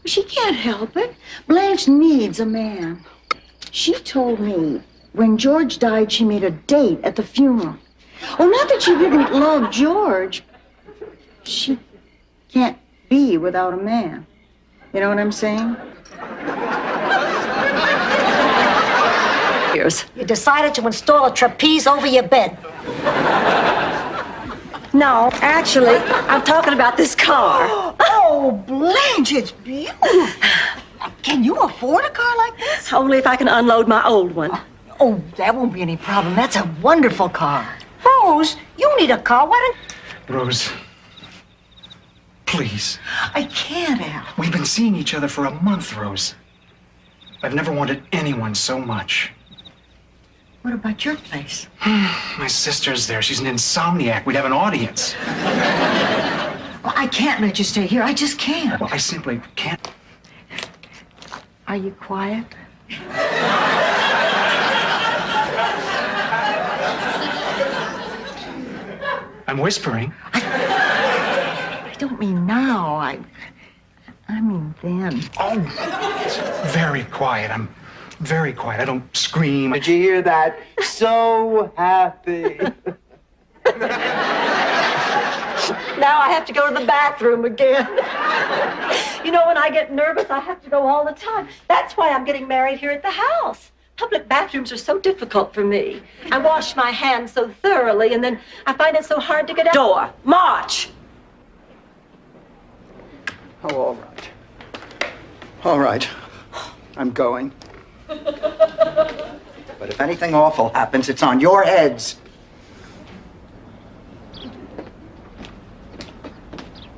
She can't help it. Blanche needs a man. She told me when George died, she made a date at the funeral. Oh, not that she didn't love George. She can't be without a man. You know what I'm saying? You decided to install a trapeze over your bed. No, actually, I'm talking about this car. Oh, Blanche, it's beautiful. Can you afford a car like this? Only if I can unload my old one. Oh, that won't be any problem. That's a wonderful car. Rose, you need a car. Why don't... Rose, please. I can't, Al. We've been seeing each other for a month, Rose. I've never wanted anyone so much. What about your place? My sister's there. She's an insomniac. We'd have an audience. Well, I can't let you stay here. I just can't. Well, I simply can't. Are you quiet? I'm whispering. I don't mean now. I mean then. Oh, it's very quiet. I'm very quiet. I don't scream. Did you hear that? So happy. Now I have to go to the bathroom again. You know, when I get nervous, I have to go all the time. That's why I'm getting married here at the house. Public bathrooms are so difficult for me. I wash my hands so thoroughly, and then I find it so hard to get out. Door, march! Oh, all right. All right. I'm going. But if anything awful happens, it's on your heads.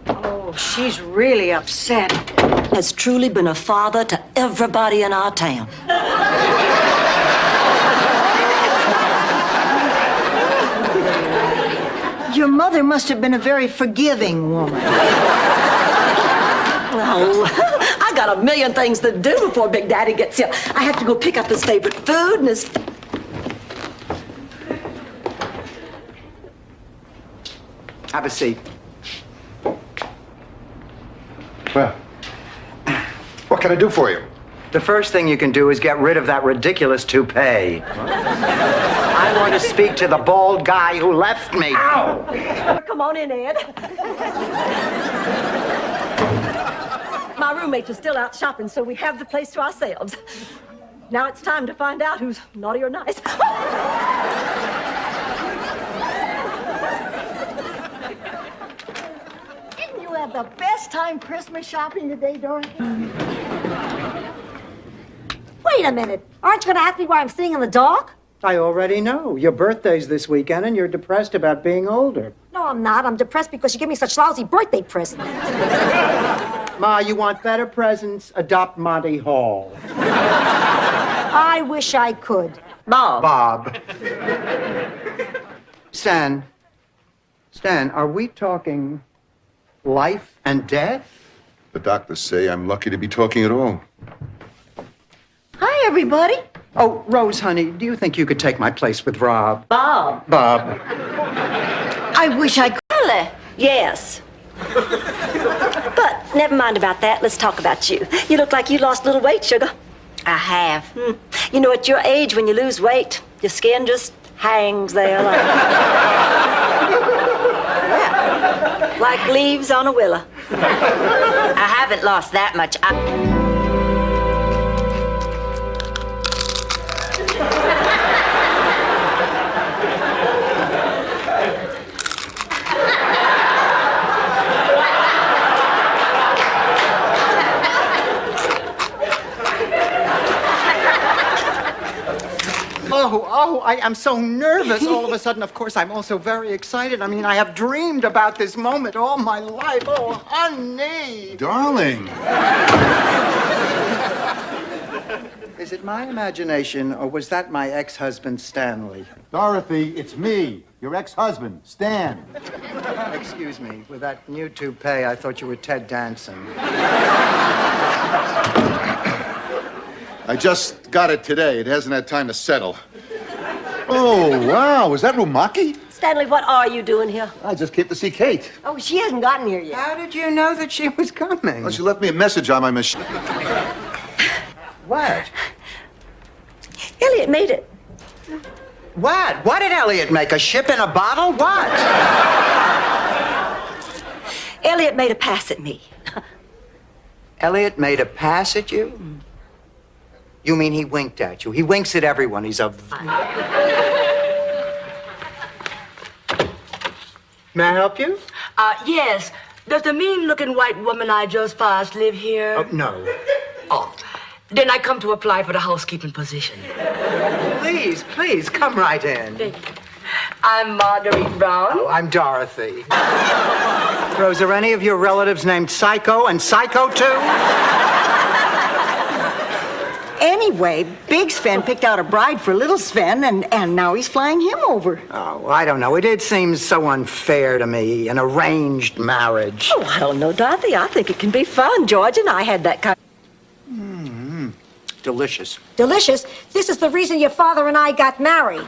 Oh, she's really upset. Has truly been a father to everybody in our town. Your mother must have been a very forgiving woman. Oh, I got a million things to do before Big Daddy gets here. I have to go pick up his favorite food and his... Have a seat. Well, what can I do for you? The first thing you can do is get rid of that ridiculous toupee. I want to speak to the bald guy who left me. Ow! Come on in, Ed. My roommates are still out shopping, so we have the place to ourselves. Now it's time to find out who's naughty or nice. Didn't you have the best time Christmas shopping today, Dorothy? Wait a minute. Aren't you going to ask me why I'm sitting in the dark? I already know. Your birthday's this weekend and you're depressed about being older. No, I'm not. I'm depressed because you gave me such lousy birthday presents. Ma, you want better presents? Adopt Monty Hall. I wish I could. Bob. Bob. Stan, are we talking life and death? The doctors say I'm lucky to be talking at all. Hi, everybody. Oh, Rose, honey, do you think you could take my place with Rob? Bob. Bob. I wish I could. Really? Yes. But never mind about that. Let's talk about you. You look like you lost a little weight, sugar. I have. You know, at your age, when you lose weight, your skin just hangs there like leaves on a willow. I haven't lost that much. I am so nervous all of a sudden. Of course, I'm also very excited. I mean, I have dreamed about this moment all my life. Oh, honey. Darling. Is it my imagination, or was that my ex-husband, Stanley? Dorothy, it's me, your ex-husband, Stan. Excuse me, with that new toupee, I thought you were Ted Danson. I just got it today. It hasn't had time to settle. Oh, wow. Is that Rumaki? Stanley, what are you doing here? I just came to see Kate. Oh, she hasn't gotten here yet. How did you know that she was coming? Well, she left me a message on my machine. What? Elliot made it. What? What did Elliot make? A ship in a bottle? What? Elliot made a pass at me. Elliot made a pass at you? You mean he winked at you? He winks at everyone. He's a... May I help you? Yes. Does the mean-looking white woman I just passed live here? Oh, no. Oh. Then I come to apply for the housekeeping position. Please, please, come right in. I'm Marguerite Brown. Oh, I'm Dorothy. Rose, are any of your relatives named Psycho and Psycho too? Anyway, Big Sven picked out a bride for Little Sven, and now he's flying him over. Oh, I don't know. It did seem so unfair to me, an arranged marriage. Oh, I don't know, Dorothy. I think it can be fun. George and I had that kind. Delicious. Delicious. This is the reason your father and I got married.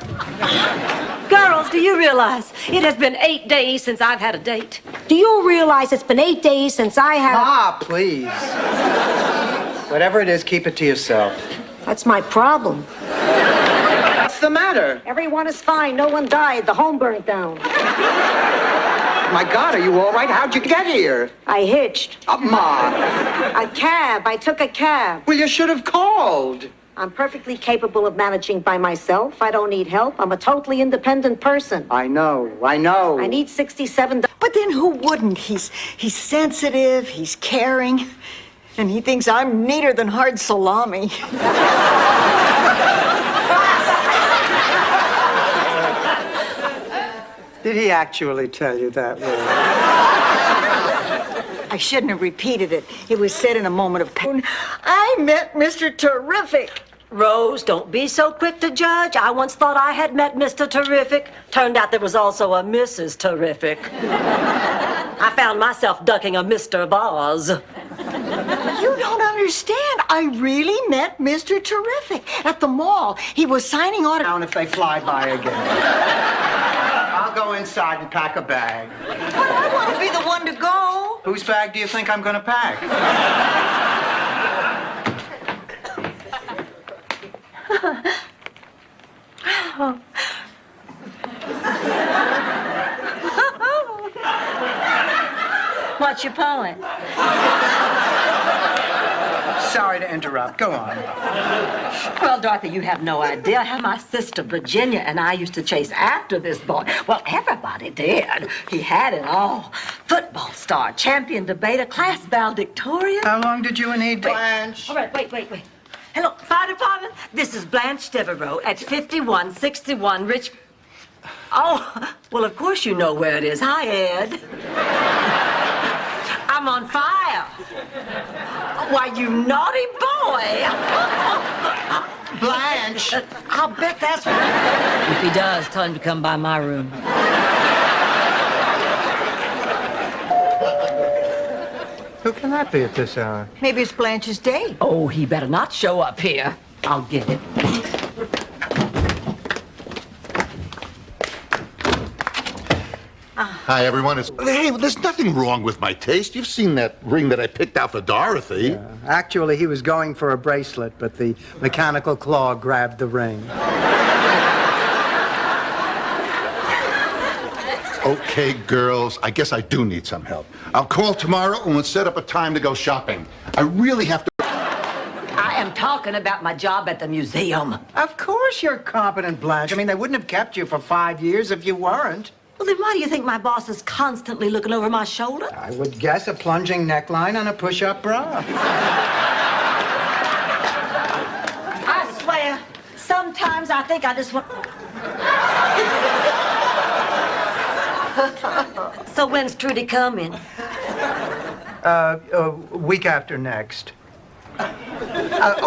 Girls, do you realize it has been 8 days since I've had a date? Do you realize it's been 8 days since I had... Ah, please. Whatever it is, keep it to yourself. That's my problem. What's the matter? Everyone is fine. No one died. The home burnt down. My God, are you all right? How'd you get here? I hitched. Ma. A cab. I took a cab. Well, you should have called. I'm perfectly capable of managing by myself. I don't need help. I'm a totally independent person. I know. I need $67. But then who wouldn't? He's sensitive, he's caring, and he thinks I'm neater than hard salami. Did he actually tell you that, Will? I shouldn't have repeated it. It was said in a moment of pain. I met Mr. Terrific. Rose, don't be so quick to judge. I once thought I had met Mr. Terrific. Turned out there was also a Mrs. Terrific. I found myself ducking a Mr. Vaz. You don't understand. I really met Mr. Terrific at the mall. He was signing autographs. Down if they fly by again. I'll go inside and pack a bag. I want to be the one to go. Whose bag do you think I'm going to pack? What's your point? Sorry to interrupt. Go on. Well, Dorothy, you have no idea how my sister Virginia and I used to chase after this boy. Well, everybody did. He had it all. Football star, champion debater, class valedictorian. How long did you and he... Blanche. All right, wait. Hello, fire department. This is Blanche Devereaux at 5161 Rich... Oh, well, of course you know where it is. Hi, Ed. I'm on fire. Why, you naughty boy. Blanche! I'll bet that's... If he does, tell him to come by my room. Who can that be at this hour? Maybe it's Blanche's day. Oh, he better not show up here. I'll get it. Hi, everyone. Hey, there's nothing wrong with my taste. You've seen that ring that I picked out for Dorothy. Actually, he was going for a bracelet, but the mechanical claw grabbed the ring. Okay, girls, I guess I do need some help. I'll call tomorrow and we'll set up a time to go shopping. I really have to... I am talking about my job at the museum. Of course you're competent, Blanche. I mean, they wouldn't have kept you for 5 years if you weren't. Well, then why do you think my boss is constantly looking over my shoulder? I would guess a plunging neckline and a push-up bra. I swear, sometimes I think I just want... So when's Trudy coming? Week after next.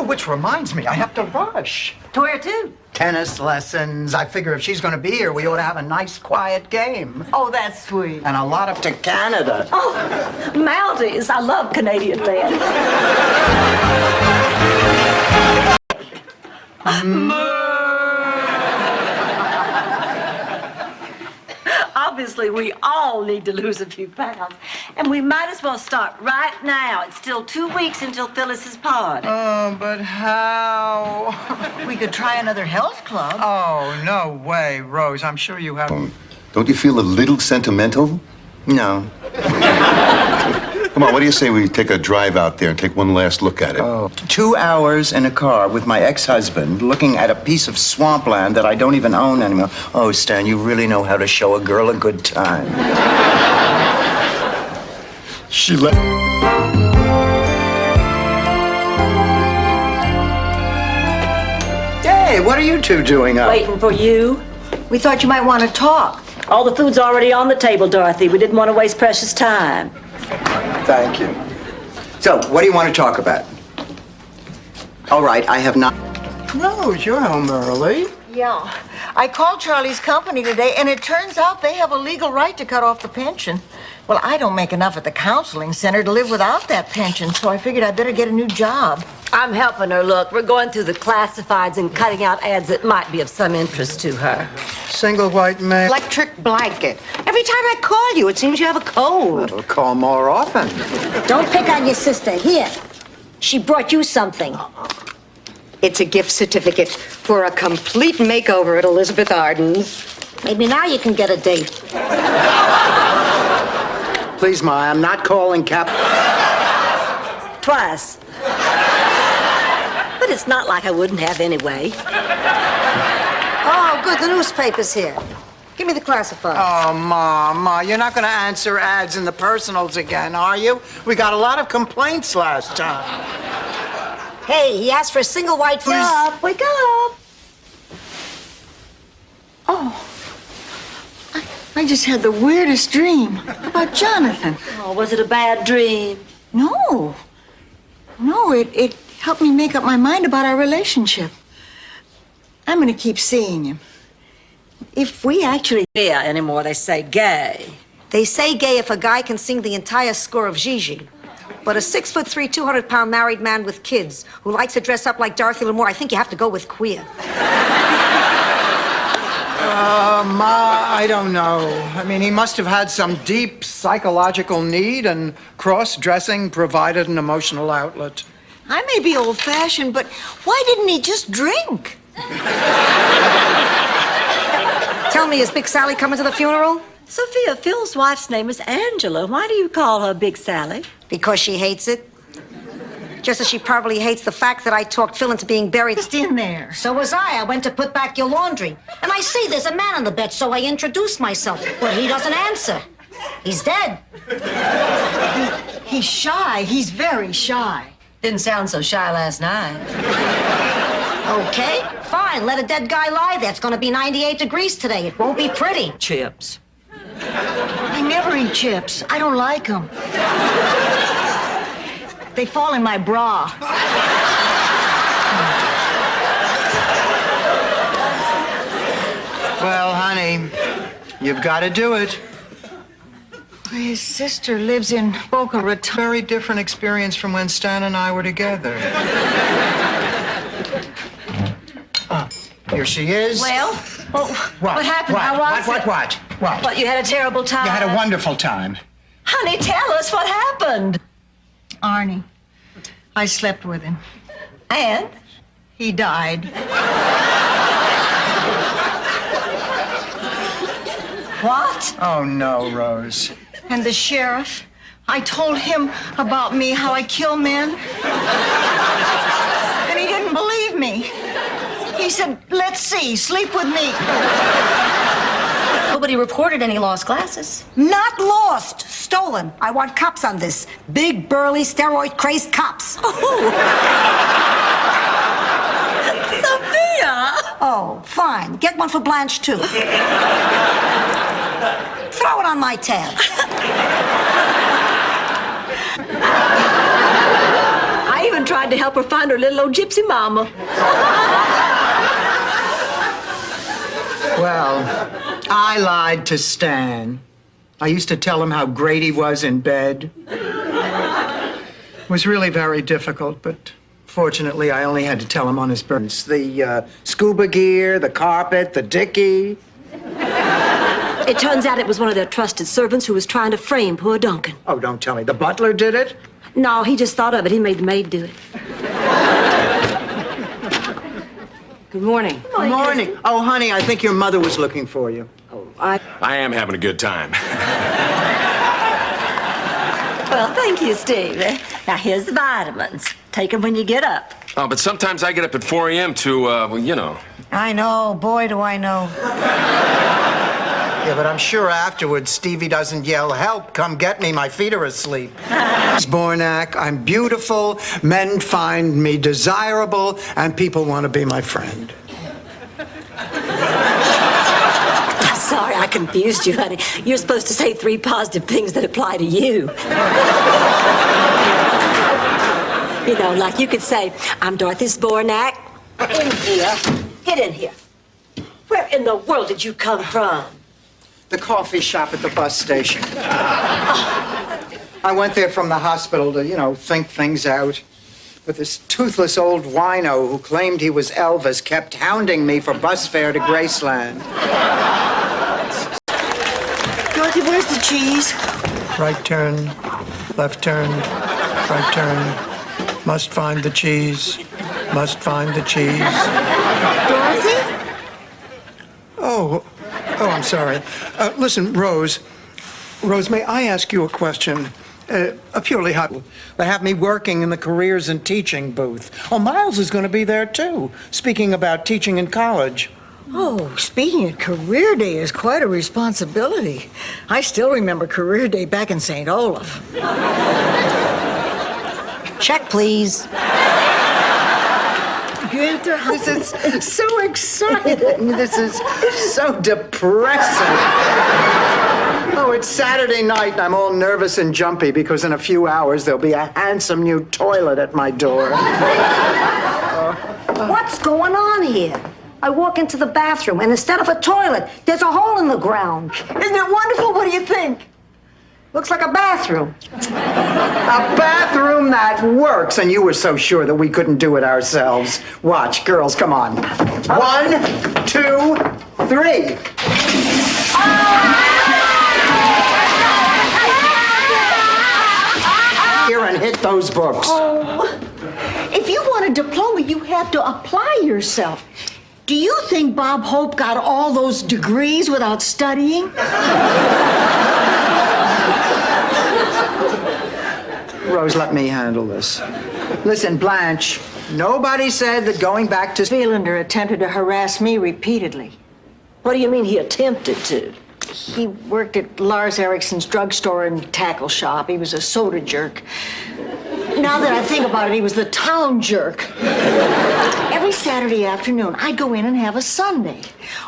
Which reminds me, I have to rush. To where to? Tennis lessons. I figure if she's going to be here, we ought to have a nice, quiet game. Oh, that's sweet. And a lot up to Canada. Oh, Maldives. I love Canadian men. Honestly, we all need to lose a few pounds. And we might as well start right now. It's still 2 weeks until Phyllis's party. Oh, but how? We could try another health club. Oh, no way, Rose. I'm sure you have. Don't you feel a little sentimental? No. Come on, what do you say we take a drive out there and take one last look at it? Oh, 2 hours in a car with my ex-husband looking at a piece of swampland that I don't even own anymore. Oh, Stan, you really know how to show a girl a good time. She left. Hey, what are you two doing up? Waiting for you. We thought you might want to talk. All the food's already on the table, Dorothy. We didn't want to waste precious time. Thank you. So, what do you want to talk about? All right, I have not. Rose, you're home early. Yeah. I called Charlie's company today, and it turns out they have a legal right to cut off the pension. Well, I don't make enough at the counseling center to live without that pension, so I figured I'd better get a new job. I'm helping her. Look, we're going through the classifieds and cutting out ads that might be of some interest to her. Single white male. Electric blanket. Every time I call you, it seems you have a cold. I'll call more often. Don't pick on your sister. Here, she brought you something. It's a gift certificate for a complete makeover at Elizabeth Arden's. Maybe now you can get a date. Please, Ma, I'm not calling Cap. Twice. But it's not like I wouldn't have anyway. Oh, good. The newspaper's here. Give me the classified. Oh, Ma, you're not going to answer ads in the personals again, are you? We got a lot of complaints last time. Hey, he asked for a single white Wake up, wake up. I just had the weirdest dream about Jonathan. Oh, was it a bad dream? No. No, it helped me make up my mind about our relationship. I'm going to keep seeing him. If we actually... Yeah, anymore, they say gay. They say gay if a guy can sing the entire score of Gigi. But a 6'3", 200-pound married man with kids who likes to dress up like Dorothy Lamour, I think you have to go with queer. Ma, I don't know. I mean, he must have had some deep psychological need, and cross-dressing provided an emotional outlet. I may be old-fashioned, but why didn't he just drink? Tell me, is Big Sally coming to the funeral? Sophia, Phil's wife's name is Angela. Why do you call her Big Sally? Because she hates it. Just as she probably hates the fact that I talked Phil into being buried. Just in there. So was I. I went to put back your laundry. And I see there's a man on the bed, so I introduced myself. But he doesn't answer. He's dead. He's shy. He's very shy. Didn't sound so shy last night. Okay, fine. Let a dead guy lie there. It's gonna be 98 degrees today. It won't be pretty. Chips. I never eat chips. I don't like them. They fall in my bra. Well, honey, you've got to do it. His sister lives in Boca Raton. Very different experience from when Stan and I were together. Here she is. Well, what happened? How was it? What? What, you had a terrible time? You had a wonderful time. Honey, tell us what happened. Arnie. I slept with him. And? He died. What? Oh, no, Rose. And the sheriff, I told him about me, how I kill men. And he didn't believe me. He said, let's see, sleep with me. Nobody reported any lost glasses. Not lost, stolen. I want cops on this. Big, burly, steroid-crazed cops. Sophia! Oh, fine. Get one for Blanche, too. Throw it on my tab. I even tried to help her find her little old gypsy mama. Well, I lied to Stan. I used to tell him how great he was in bed. It was really very difficult, but fortunately, I only had to tell him on his birthday. The scuba gear, the carpet, the dickie. It turns out it was one of their trusted servants who was trying to frame poor Duncan. Oh, don't tell me. The butler did it? No, he just thought of it. He made the maid do it. Good morning. Good morning. Oh, honey, I think your mother was looking for you. I am having a good time. Well, thank you, Steve. Now, here's the vitamins. Take them when you get up. Oh, but sometimes I get up at 4 a.m. to, well, you know. I know. Boy, do I know. Yeah, but I'm sure afterwards Stevie doesn't yell, "Help, come get me, my feet are asleep." Zbornak, I'm beautiful, men find me desirable, and people want to be my friend. I'm sorry I confused you, honey. You're supposed to say 3 positive things that apply to you. You know, like you could say, I'm Dorothy Zbornak. In here. Get in here. Where in the world did you come from? The coffee shop at the bus station. I went there from the hospital to, think things out. But this toothless old wino who claimed he was Elvis kept hounding me for bus fare to Graceland. Dorothy, where's the cheese? Right turn, left turn, right turn. Must find the cheese. Must find the cheese. Dorothy? Oh, I'm sorry. Listen, Rose, may I ask you a question? A purely hot. They have me working in the careers and teaching booth. Oh, Miles is going to be there too, speaking about teaching in college. Oh, speaking of career day is quite a responsibility. I still remember career day back in St. Olaf. Check, please. Günther, This is so exciting. This is so depressing. Oh, it's Saturday night and I'm all nervous and jumpy because in a few hours there'll be a handsome new toilet at my door. What's going on here? I walk into the bathroom, and instead of a toilet, there's a hole in the ground. isn't it wonderful? What do you think? Looks like a bathroom. A bathroom that works, and you were so sure that we couldn't do it ourselves. Watch, girls, come on. 1, 2, 3. Here and hit those books. Oh, if you want a diploma, you have to apply yourself. Do you think Bob Hope got all those degrees without studying? Rose, let me handle this. Listen, Blanche, nobody said that going back to... Philander attempted to harass me repeatedly. What do you mean he attempted to? He worked at Lars Ericsson's drugstore and tackle shop. He was a soda jerk. Now that I think about it, he was the town jerk. Every Saturday afternoon, I'd go in and have a sundae.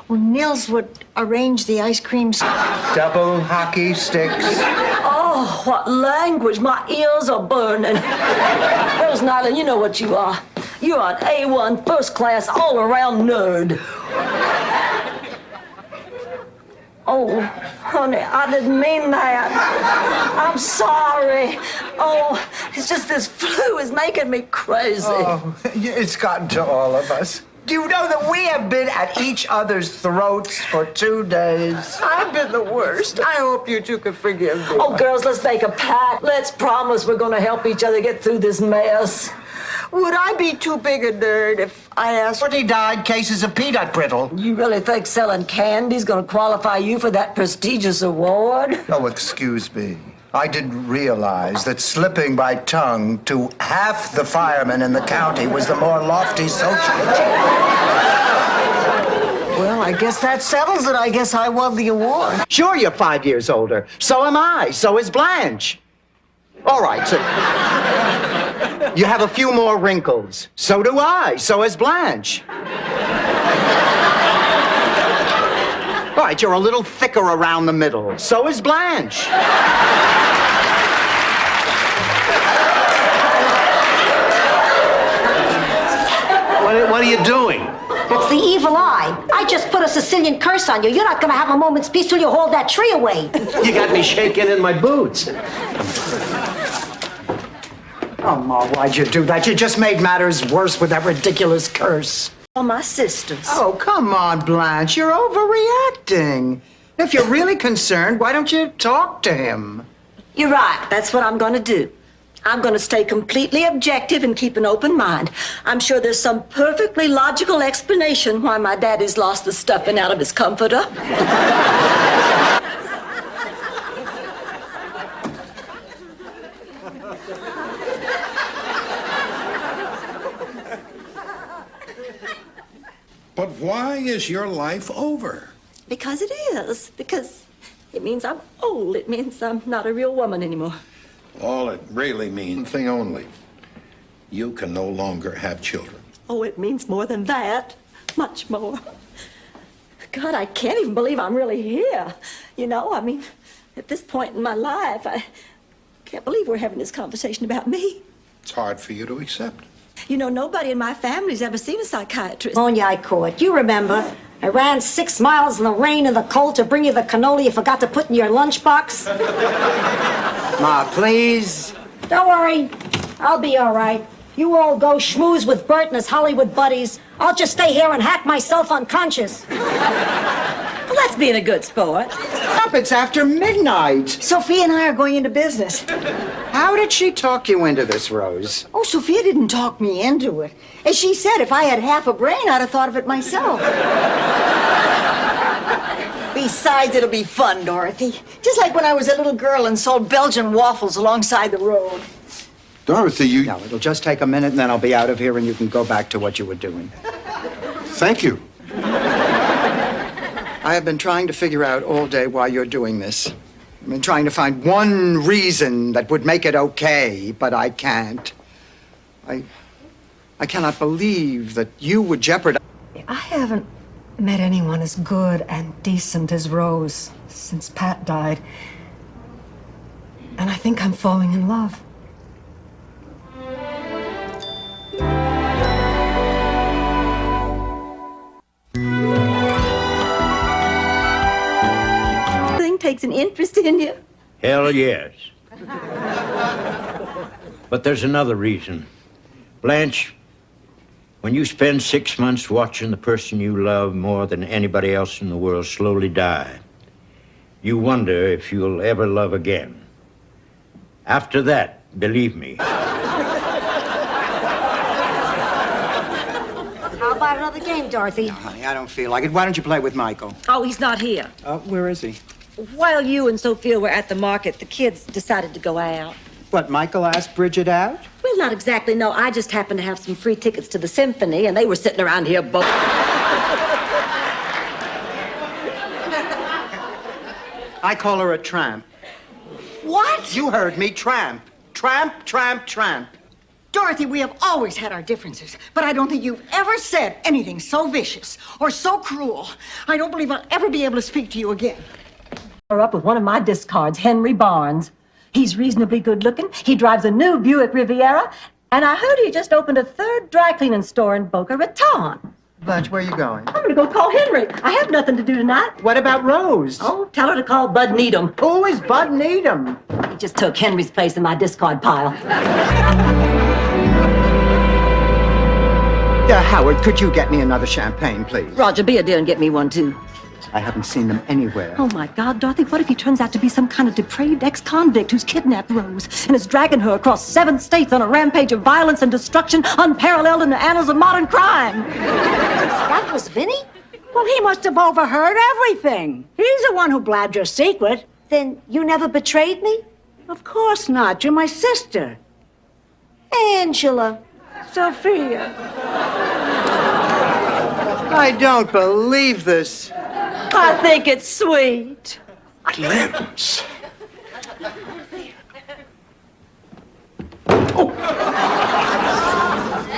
Well, Nils would arrange the ice cream... Double hockey sticks. Oh, what language. My ears are burning. Rose Nyland, you know what you are. You're an A1 first-class all-around nerd. Oh, honey, I didn't mean that. I'm sorry. Oh, it's just this flu is making me crazy. Oh, it's gotten to all of us. Do you know that we have been at each other's throats for 2 days? I've been the worst. I hope you two can forgive me. Oh, girls, let's make a pact. Let's promise we're going to help each other get through this mess. Would I be too big a nerd if I asked... 40 died cases of peanut brittle. You really think selling candy's going to qualify you for that prestigious award? Oh, excuse me. I didn't realize that slipping my tongue to half the firemen in the county was the more lofty social achievement. Well, I guess that settles it. I guess I won the award. Sure, you're 5 years older. So am I. So is Blanche. All right, so... You have a few more wrinkles. So do I. So has Blanche. All right, you're a little thicker around the middle. So is Blanche. What are you doing? It's the evil eye. I just put a Sicilian curse on you. You're not gonna have a moment's peace till you hold that tree away. You got me shaking in my boots. Oh, Ma, why'd you do that? You just made matters worse with that ridiculous curse. All my sisters. Oh, come on, Blanche. You're overreacting. If you're really concerned, why don't you talk to him? You're right. That's what I'm going to do. I'm going to stay completely objective and keep an open mind. I'm sure there's some perfectly logical explanation why my daddy's lost the stuffing out of his comforter. But why is your life over? Because it is. Because it means I'm old. It means I'm not a real woman anymore. All it really means one thing only. You can no longer have children. Oh, it means more than that. Much more. God, I can't even believe I'm really here. You know, I mean, at this point in my life, I can't believe we're having this conversation about me. It's hard for you to accept. You know, nobody in my family's ever seen a psychiatrist. Pneumonia I caught. You remember. I ran 6 miles in the rain and the cold to bring you the cannoli you forgot to put in your lunchbox. Ma, please. Don't worry. I'll be all right. You all go schmooze with Bert and his Hollywood buddies. I'll just stay here and hack myself unconscious. Well, that's being a good sport. Stop, it's after midnight. Sophia and I are going into business. How did she talk you into this, Rose? Oh, Sophia didn't talk me into it. As she said, if I had half a brain, I'd have thought of it myself. Besides, it'll be fun, Dorothy. Just like when I was a little girl and sold Belgian waffles alongside the road. Dorothy, you... No, it'll just take a minute and then I'll be out of here and you can go back to what you were doing. Thank you. I have been trying to figure out all day why you're doing this. I've been trying to find one reason that would make it okay, but I can't. I cannot believe that you would jeopardize... I haven't met anyone as good and decent as Rose since Pat died. And I think I'm falling in love. Takes an interest in you. Hell yes. But there's another reason. Blanche, when you spend 6 months watching the person you love more than anybody else in the world slowly die, you wonder if you'll ever love again. After that, believe me. How about another game, Dorothy? No, honey, I don't feel like it. Why don't you play with Michael? Oh, he's not here. Where is he? While you and Sophia were at the market, the kids decided to go out. What, Michael asked Bridget out? Well, not exactly, no. I just happened to have some free tickets to the symphony, and they were sitting around here both. I call her a tramp. What? You heard me, tramp. Tramp, tramp, tramp. Dorothy, we have always had our differences, but I don't think you've ever said anything so vicious or so cruel. I don't believe I'll ever be able to speak to you again. Up with one of my discards, Henry Barnes. He's reasonably good looking. He drives a new Buick Riviera, and I heard he just opened a third dry cleaning store in Boca Raton. Blanche, where are you going? I'm gonna go call Henry. I have nothing to do tonight. What about Rose? Oh, tell her to call Bud Needham. Who is Bud Needham? He just took Henry's place in my discard pile. Howard, could you get me another champagne, please? Roger, be a dear and get me one, too. I haven't seen them anywhere. Oh, my God, Dorothy, what if he turns out to be some kind of depraved ex-convict who's kidnapped Rose and is dragging her across 7 states on a rampage of violence and destruction unparalleled in the annals of modern crime? That was Vinny? Well, he must have overheard everything. He's the one who blabbed your secret. Then you never betrayed me? Of course not. You're my sister. Angela. Sophia. I don't believe this. I think it's sweet. Cleanse.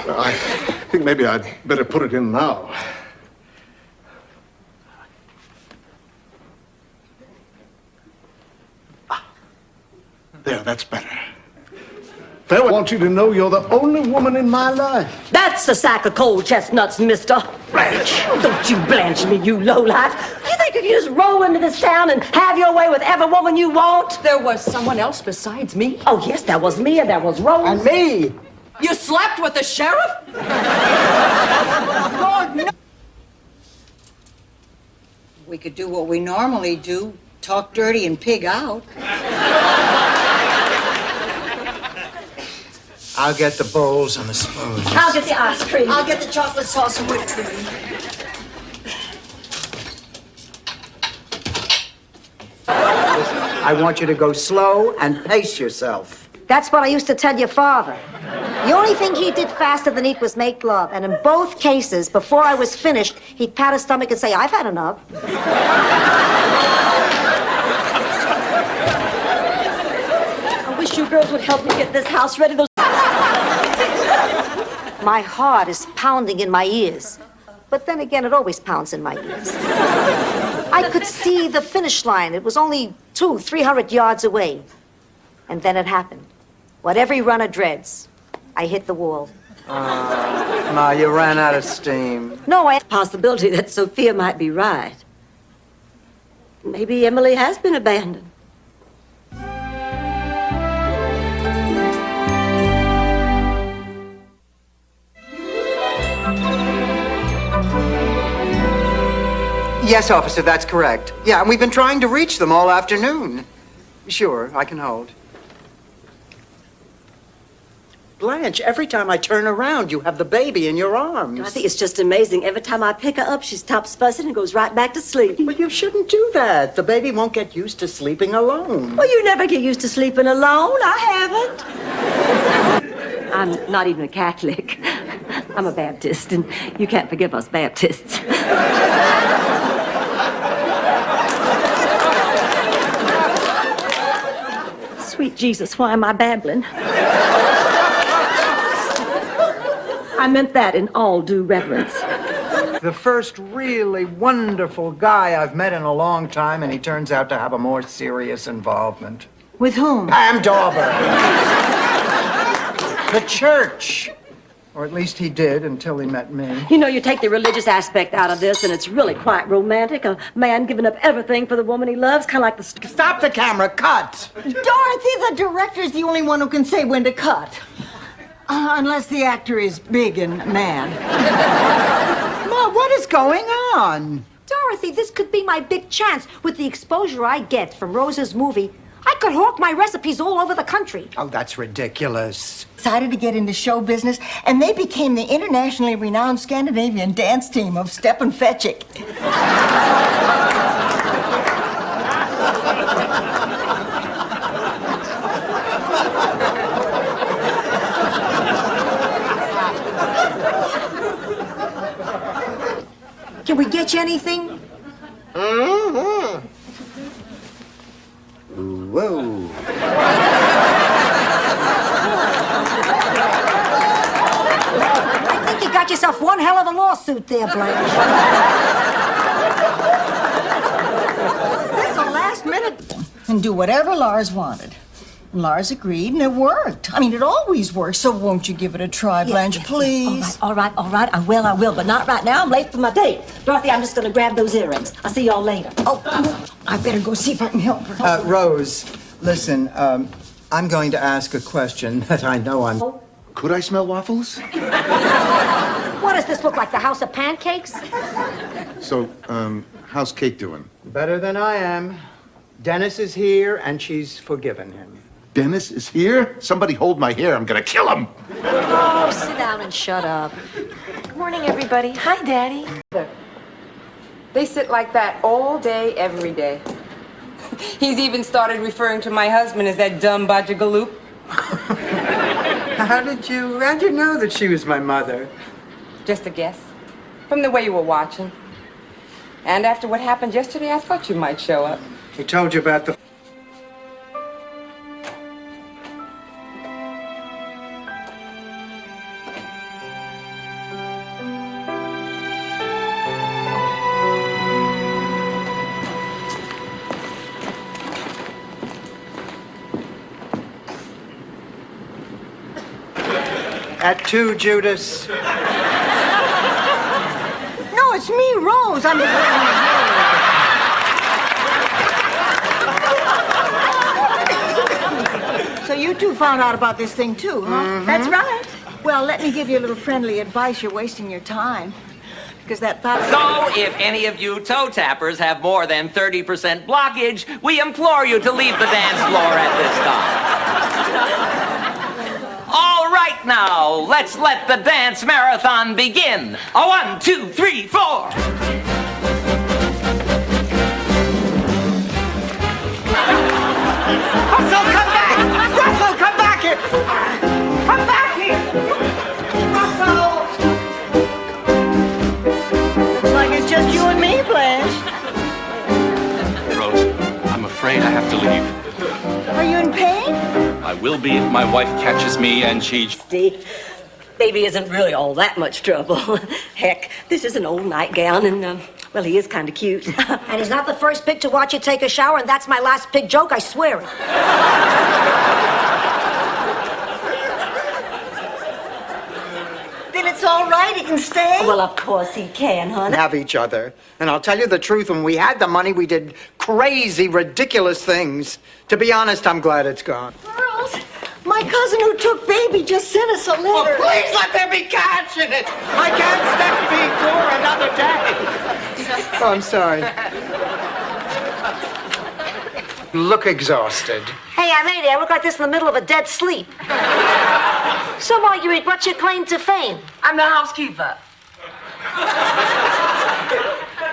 I think maybe I'd better put it in now. There, that's better. I want you to know you're the only woman in my life. That's a sack of cold chestnuts, mister. Blanche. Don't you blanch me, you lowlife. You think you can just roll into this town and have your way with every woman you want? There was someone else besides me. Oh, yes, that was me and that was Rose. And me. You slept with the sheriff? Lord, no. We could do what we normally do, talk dirty and pig out. I'll get the bowls and the spoons. I'll get the ice cream. I'll get the chocolate sauce and whipped cream. I want you to go slow and pace yourself. That's what I used to tell your father. The only thing he did faster than eat was make love. And in both cases, before I was finished, he'd pat his stomach and say, I've had enough. I wish you girls would help me get this house ready. My heart is pounding in my ears. But then again, it always pounds in my ears. I could see the finish line. It was only 300 yards away. And then it happened. What every runner dreads. I hit the wall. Ma, you ran out of steam. No, I... Possibility that Sophia might be right. Maybe Emily has been abandoned. Yes, officer, that's correct. Yeah, and we've been trying to reach them all afternoon. Sure, I can hold. Blanche, every time I turn around, you have the baby in your arms. I think it's just amazing. Every time I pick her up, she stops fussing and goes right back to sleep. Well, you shouldn't do that. The baby won't get used to sleeping alone. Well, you never get used to sleeping alone. I haven't. I'm not even a Catholic. I'm a Baptist, and you can't forgive us Baptists. Sweet Jesus, why am I babbling? I meant that in all due reverence. The first really wonderful guy I've met in a long time, and he turns out to have a more serious involvement. With whom? Pam Dauber. The church. Or at least he did until he met me. You know, you take the religious aspect out of this, and it's really quite romantic. A man giving up everything for the woman he loves, kind of like the... Stop the camera, cut! Dorothy, the director's the only one who can say when to cut. Unless the actor is big and mad. Ma, what is going on? Dorothy, this could be my big chance. With the exposure I get from Rose's movie, I could hawk my recipes all over the country. Oh, that's ridiculous. Decided to get into show business, and they became the internationally renowned Scandinavian dance team of Stepan Fetchik. Can we get you anything? Mm-hmm. Whoa. I think you got yourself one hell of a lawsuit there, Blanche. Is this a last minute? And do whatever Lars wanted. And Lars agreed, and it worked. I mean, it always works, so won't you give it a try, Blanche, please? Yes. All right, I will, but not right now. I'm late for my date. Dorothy, I'm just gonna grab those earrings. I'll see y'all later. Oh, I better go see if I can help her. Rose, listen, I'm going to ask a question that I know I'm... Could I smell waffles? What does this look like, the house of pancakes? So, how's Kate doing? Better than I am. Dennis is here, and she's forgiven him. Dennis is here? Somebody hold my hair. I'm gonna kill him. Oh, sit down and shut up. Good morning, everybody. Hi, Daddy. They sit like that all day, every day. He's even started referring to my husband as that dumb Bajagaloop. How'd you know that she was my mother? Just a guess. From the way you were watching. And after what happened yesterday, I thought you might show up. He told you about the... At 2, Judas. No, it's me, Rose. I'm just... So you two found out about this thing, too, huh? That's right. Well, let me give you a little friendly advice. You're wasting your time. Because that five... So, if any of you toe tappers have more than 30% blockage, we implore you to leave the dance floor at this time. All right now, let's let the dance marathon begin. A 1, 2, 3, 4. Russell, come back! Russell, come back here! Come back here! Russell! Looks like it's just you and me, Blanche. Rose, I'm afraid I have to leave. Are you in pain? I will be if my wife catches me and she... Steve, baby isn't really all that much trouble. Heck, this is an old nightgown, and, well, he is kind of cute. And he's not the first pig to watch you take a shower, and that's my last pig joke, I swear it. Then it's all right, he can stay? Well, of course he can, honey. Have each other. And I'll tell you the truth, when we had the money, we did crazy, ridiculous things. To be honest, I'm glad it's gone. Girls, my cousin who took baby just sent us a letter. Oh, please let there be cash in it! I can't stand being poor another day! Oh, I'm sorry. You look exhausted. Hey, lady, I look like this in the middle of a dead sleep. So, Marguerite, what's your claim to fame? I'm the housekeeper.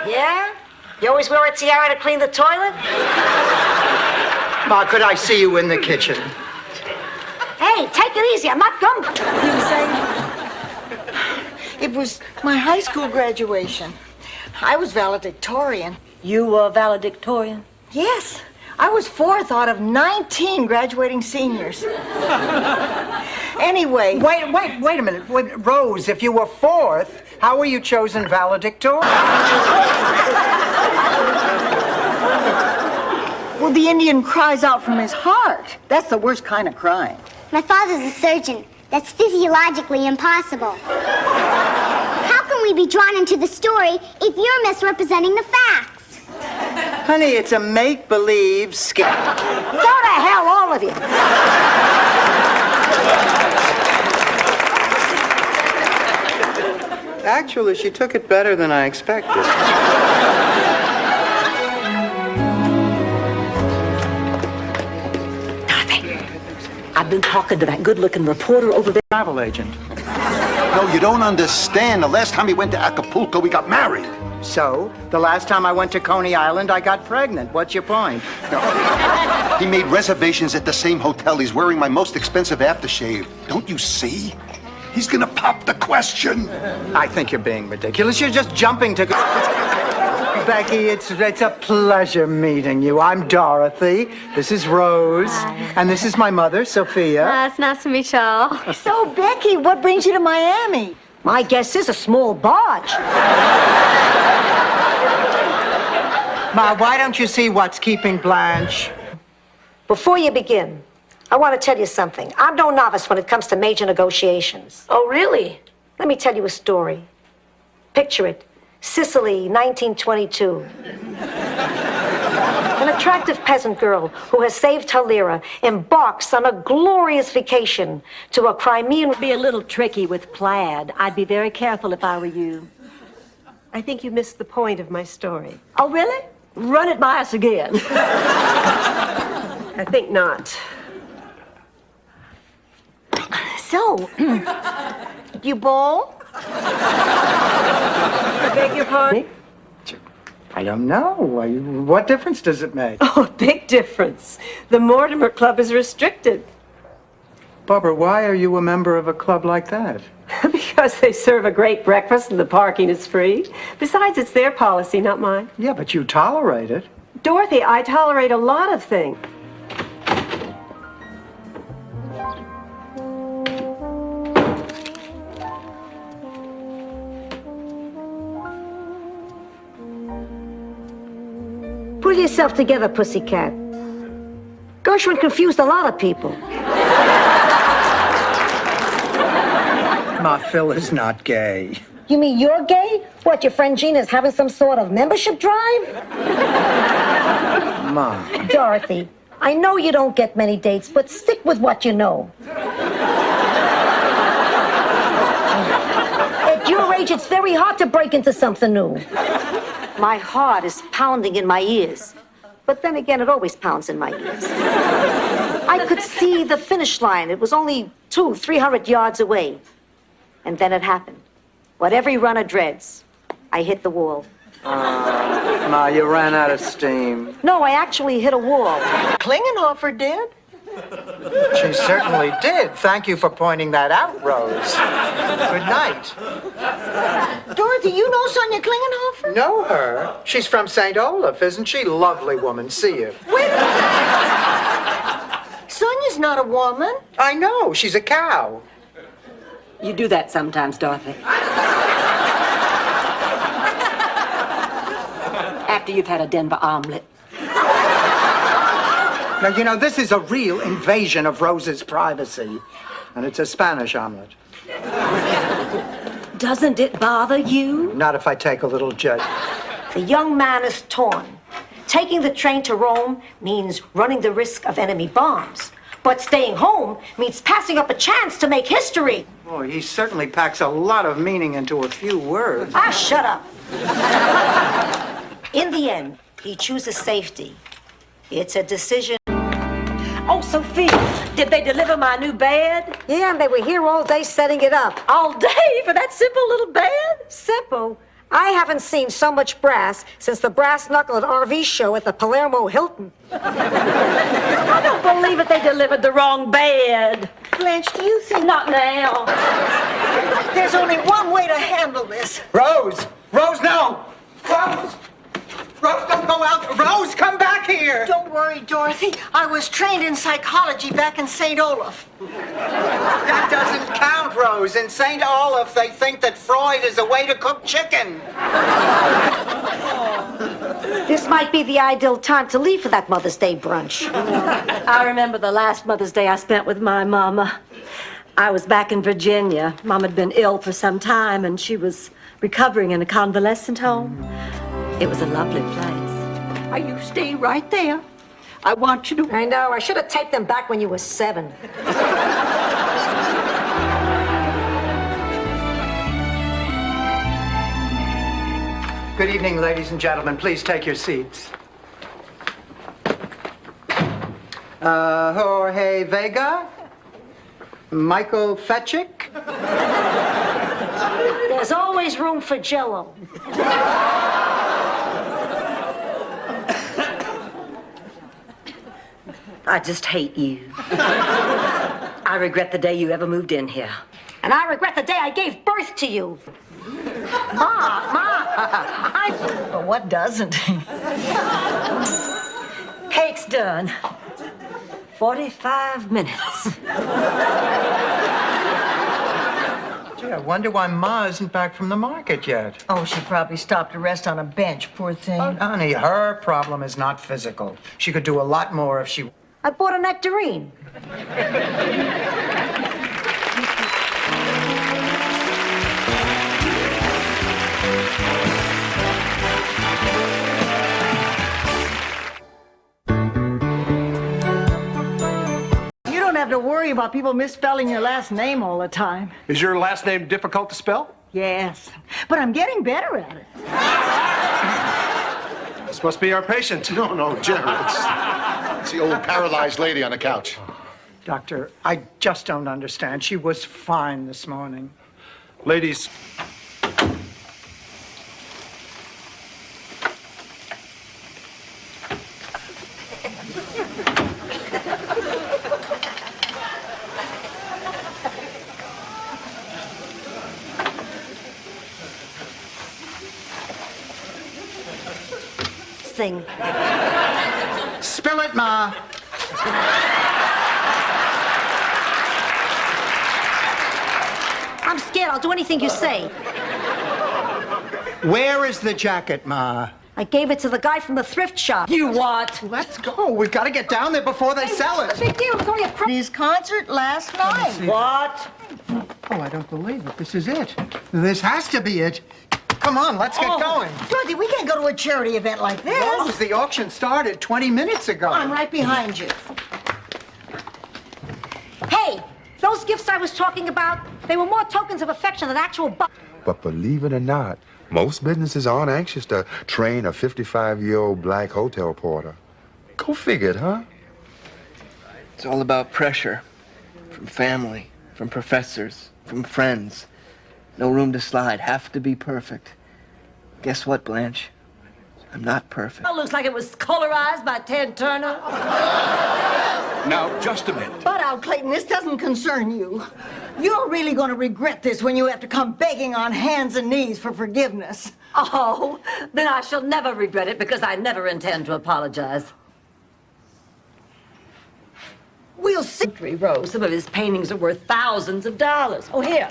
Yeah? You always wear a tiara to clean the toilet? Ma, could I see you in the kitchen? Hey, take it easy. I'm not gum. You were saying? It was my high school graduation. I was valedictorian. You were valedictorian? Yes. I was 4th out of 19 graduating seniors. Anyway. Wait a minute. Rose, if you were 4th, how were you chosen valedictorian? Well, the Indian cries out from his heart. That's the worst kind of crying. My father's a surgeon. That's physiologically impossible. How can we be drawn into the story if you're misrepresenting the facts? Honey, it's a make-believe skit. Go to hell, all of you. Actually, she took it better than I expected. I've been talking to that good-looking reporter over there. Travel agent. No, you don't understand. The last time we went to Acapulco, we got married. So, the last time I went to Coney Island, I got pregnant. What's your point? He made reservations at the same hotel. He's wearing my most expensive aftershave. Don't you see? He's gonna pop the question. I think you're being ridiculous. You're just jumping to... Becky, it's a pleasure meeting you. I'm Dorothy. This is Rose. Hi. And this is my mother, Sophia. It's nice to meet y'all. So, Becky, what brings you to Miami? My guess is a small barge. Ma, why don't you see what's keeping Blanche? Before you begin, I want to tell you something. I'm no novice when it comes to major negotiations. Oh, really? Let me tell you a story. Picture it. Sicily, 1922. An attractive peasant girl who has saved her lira embarks on a glorious vacation to a Crimean... Would be a little tricky with plaid. I'd be very careful if I were you. I think you missed the point of my story. Oh, really? Run it by us again. I think not. So, you bowl? I beg your pardon? I don't know. What difference does it make? Oh, big difference. The Mortimer Club is restricted. Barbara, why are you a member of a club like that? Because they serve a great breakfast and the parking is free. Besides, it's their policy, not mine. Yeah, but you tolerate it. Dorothy, I tolerate a lot of things. Pull yourself together, pussycat. Gershwin confused a lot of people. Ma, Phil is not gay. You mean you're gay? What, your friend Gina's having some sort of membership drive? Ma. Dorothy, I know you don't get many dates, but stick with what you know. At your age, it's very hard to break into something new. My heart is pounding in my ears. But then again, it always pounds in my ears. I could see the finish line. It was only 200-300 yards away. And then it happened. What every runner dreads. I hit the wall. Ma, you ran out of steam. No, I actually hit a wall. Klingenhofer did? She certainly did. Thank you for pointing that out, Rose. Good night. Dorothy, you know Sonia Klingenhofer? Know her? She's from St. Olaf, isn't she? Lovely woman. See you. Wait a minute. Sonia's not a woman. I know. She's a cow. You do that sometimes, Dorothy. After you've had a Denver omelet. Now, you know, this is a real invasion of Rose's privacy. And it's a Spanish omelet. Doesn't it bother you? Not if I take a little jet. The young man is torn. Taking the train to Rome means running the risk of enemy bombs. But staying home means passing up a chance to make history. Boy, he certainly packs a lot of meaning into a few words. Ah, shut up. In the end, he chooses safety. It's a decision. Oh, Sophia, did they deliver my new bed? Yeah, and they were here all day setting it up. All day for that simple little bed? Simple. I haven't seen so much brass since the brass knuckle at RV show at the Palermo Hilton. I don't believe it. They delivered the wrong bed. Blanche, do you think... Not now. There's only one way to handle this. Rose! Rose, no! Rose! Rose, don't go out! Rose, come back here! Don't worry, Dorothy. I was trained in psychology back in St. Olaf. That doesn't count, Rose. In St. Olaf, they think that Freud is a way to cook chicken. This might be the ideal time to leave for that Mother's Day brunch. I remember the last Mother's Day I spent with my mama. I was back in Virginia. Mom had been ill for some time, and she was recovering in a convalescent home. It was a lovely place. Now, you stay right there. I want you to... I know. I should have taped them back when you were 7. Good evening, ladies and gentlemen. Please take your seats. Jorge Vega? Michael Fetchick? There's always room for Jell-O. I just hate you. I regret the day you ever moved in here. And I regret the day I gave birth to you. Well, what doesn't? Cake's done. 45 minutes. Gee, I wonder why Ma isn't back from the market yet. Oh, she probably stopped to rest on a bench, poor thing. Oh, honey, her problem is not physical. She could do a lot more if she... I bought a nectarine. You don't have to worry about people misspelling your last name all the time. Is your last name difficult to spell? Yes, but I'm getting better at it. This must be our patient. No, Jerry. It's the old paralyzed lady on the couch. Doctor, I just don't understand. She was fine this morning. Ladies. Thing. Spill it, Ma. I'm scared. I'll do anything you say. Where is the jacket, Ma? I gave it to the guy from the thrift shop. You what? Let's go. We've got to get down there before they sell it. Big deal. It's only a His concert last night. What? Oh, I don't believe it. This is it. This has to be it. Come on, let's get going. Dorothy, we can't go to a charity event like this. Rose, the auction started 20 minutes ago. I'm right behind you. Hey, those gifts I was talking about, They were more tokens of affection than actual But believe it or not, most businesses aren't anxious to train a 55-year-old black hotel porter. Go figure it, huh? It's all about pressure. From family, from professors, from friends. No room to slide. Have to be perfect. Guess what, Blanche? I'm not perfect. It looks like it was colorized by Ted Turner. Now, just a minute. But Al Clayton, this doesn't concern you. You're really going to regret this when you have to come begging on hands and knees for forgiveness. Oh, then I shall never regret it because I never intend to apologize. We'll see. Rose, some of his paintings are worth thousands of dollars. Oh, here.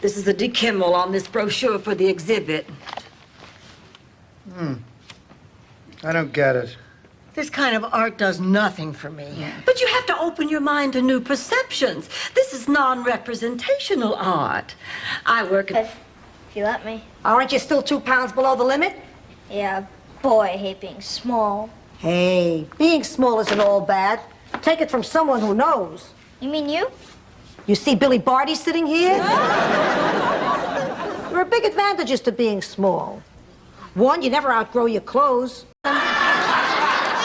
This is a De Kimmel on this brochure for the exhibit. I don't get it. This kind of art does nothing for me. But you have to open your mind to new perceptions. This is non-representational art. I work at... If you let me. Aren't you still 2 pounds below the limit? Yeah, boy, I hate being small. Hey, being small isn't all bad. Take it from someone who knows. You mean you? You see Billy Barty sitting here? There are big advantages to being small. One, you never outgrow your clothes. I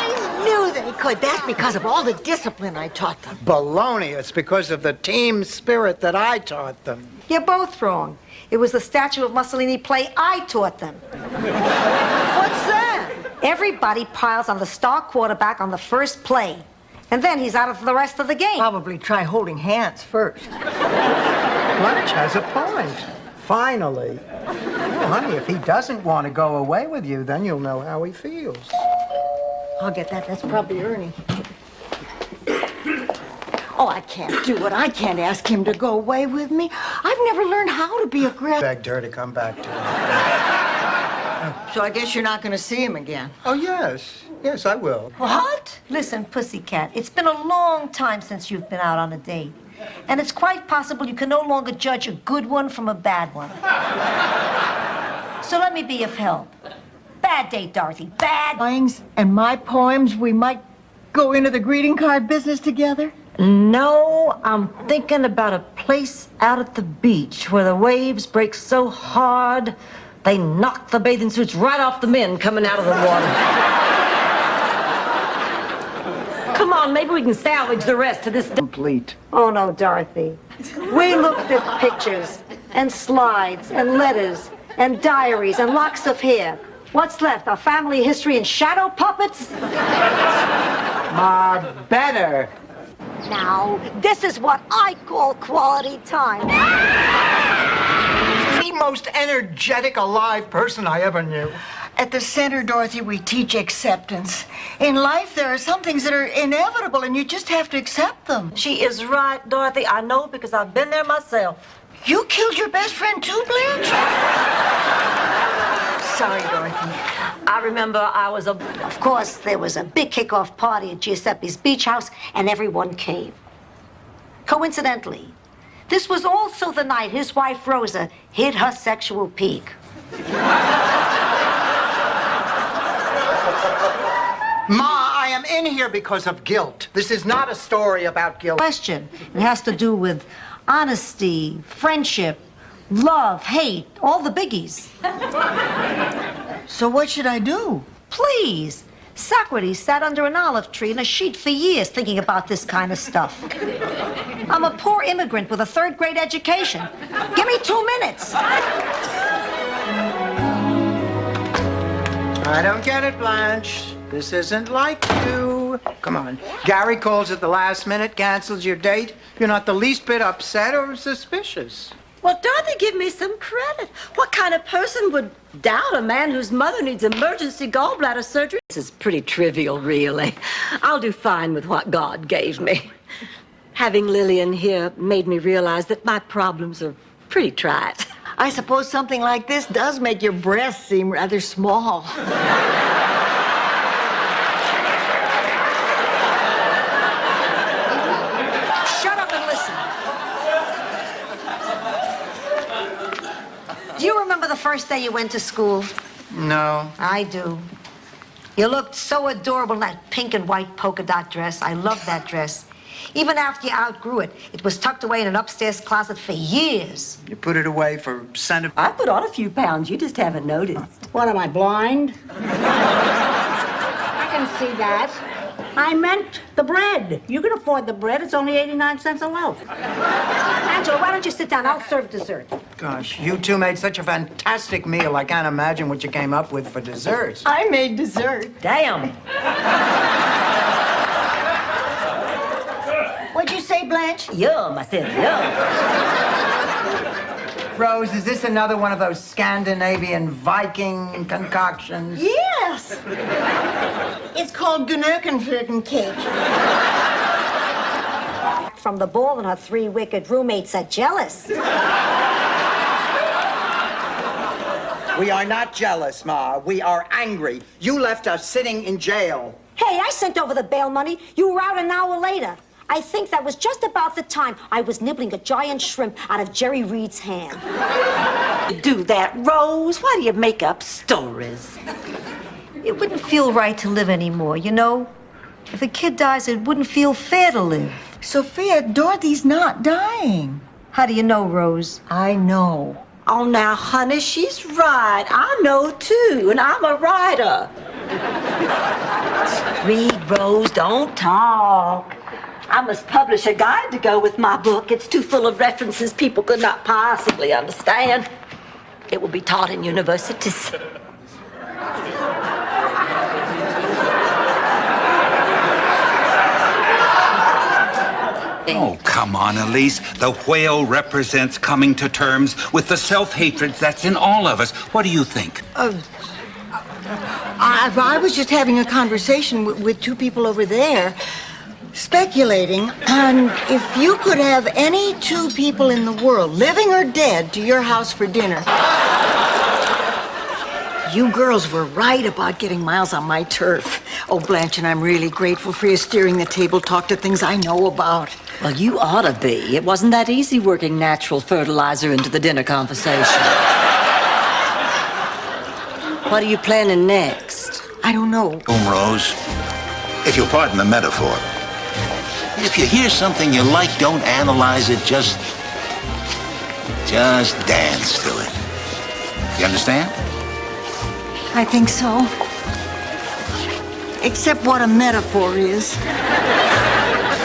knew they could. That's because of all the discipline I taught them. Baloney. It's because of the team spirit that I taught them. You're both wrong. It was the statue of Mussolini play I taught them. What's that? Everybody piles on the star quarterback on the first play. And then he's out of the rest of the game. Probably try holding hands first. Blanche has a point. Finally. Well, honey, if he doesn't want to go away with you, then you'll know how he feels. I'll get that. That's probably Ernie. Oh, I can't do it. I can't ask him to go away with me. I've never learned how to be aggressive. Begged her to come back to him. So I guess you're not going to see him again. Oh, yes. Yes, I will. What? Listen, Pussycat, it's been a long time since you've been out on a date. And it's quite possible you can no longer judge a good one from a bad one. So let me be of help. Bad date, Dorothy. Bad. Drawings and my poems, we might go into the greeting card business together? No, I'm thinking about a place out at the beach where the waves break so hard they knock the bathing suits right off the men coming out of the water. Come on, maybe we can salvage the rest of this. Complete. Oh, no, Dorothy. We looked at pictures and slides and letters and diaries and locks of hair. What's left? Our family history and shadow puppets? Ma, better. Now, this is what I call quality time. The most energetic, alive person I ever knew. At the center, Dorothy, we teach acceptance. In life, there are some things that are inevitable, and you just have to accept them. She is right, Dorothy. I know because I've been there myself. You killed your best friend too, Blanche? Sorry, Dorothy. I remember I was Of course, there was a big kickoff party at Giuseppe's beach house, and everyone came. Coincidentally, this was also the night his wife, Rosa, hit her sexual peak. Ma, I am in here because of guilt. This is not a story about guilt. Question. It has to do with honesty, friendship, love, hate, all the biggies. So what should I do? Please. Socrates sat under an olive tree in a sheet for years thinking about this kind of stuff. I'm a poor immigrant with a third-grade education. Give me 2 minutes. I don't get it, Blanche. This isn't like you. Come on. Gary calls at the last minute, cancels your date. You're not the least bit upset or suspicious. Well, Dorothy, give me some credit. What kind of person would doubt a man whose mother needs emergency gallbladder surgery? This is pretty trivial, really. I'll do fine with what God gave me. Having Lillian here made me realize that my problems are pretty trite. I suppose something like this does make your breasts seem rather small. Shut up and listen. Do you remember the first day you went to school? No. I do. You looked so adorable in that pink and white polka dot dress. I loved that dress. Even after you outgrew it, it was tucked away in an upstairs closet for years. You put it away for sentimental. I put on a few pounds. You just haven't noticed. What, am I blind? I can see that. I meant the bread. You can afford the bread. It's only 89 cents a loaf. Angela, why don't you sit down? I'll serve dessert. Gosh, you two made such a fantastic meal. I can't imagine what you came up with for desserts. I made dessert. Damn. What'd you say, Blanche? Yum, I said yum. Rose, is this another one of those Scandinavian Viking concoctions? Yes. It's called Gnurkenflirten cake. From the ball, and her 3 wicked roommates are jealous. We are not jealous, Ma. We are angry. You left us sitting in jail. Hey, I sent over the bail money. You were out an hour later. I think that was just about the time I was nibbling a giant shrimp out of Jerry Reed's hand. You do that, Rose? Why do you make up stories? It wouldn't feel right to live anymore, you know? If a kid dies, it wouldn't feel fair to live. Sophia, Dorothy's not dying. How do you know, Rose? I know. Oh, now, honey, she's right. I know, too, and I'm a writer. Read, Rose, don't talk. I must publish a guide to go with my book. It's too full of references people could not possibly understand. It will be taught in universities. Oh, come on, Elise. The whale represents coming to terms with the self-hatred that's in all of us. What do you think? I was just having a conversation with 2 people over there, speculating on if you could have any 2 people in the world, living or dead, to your house for dinner. You girls were right about getting Miles on my turf. Oh, Blanche, and I'm really grateful for you steering the table talk to things I know about. Well, you ought to be. It wasn't that easy working natural fertilizer into the dinner conversation. What are you planning next? I don't know. Rose, if you'll pardon the metaphor, if you hear something you like, don't analyze it, just dance to it. You understand? I think so. Except what a metaphor is.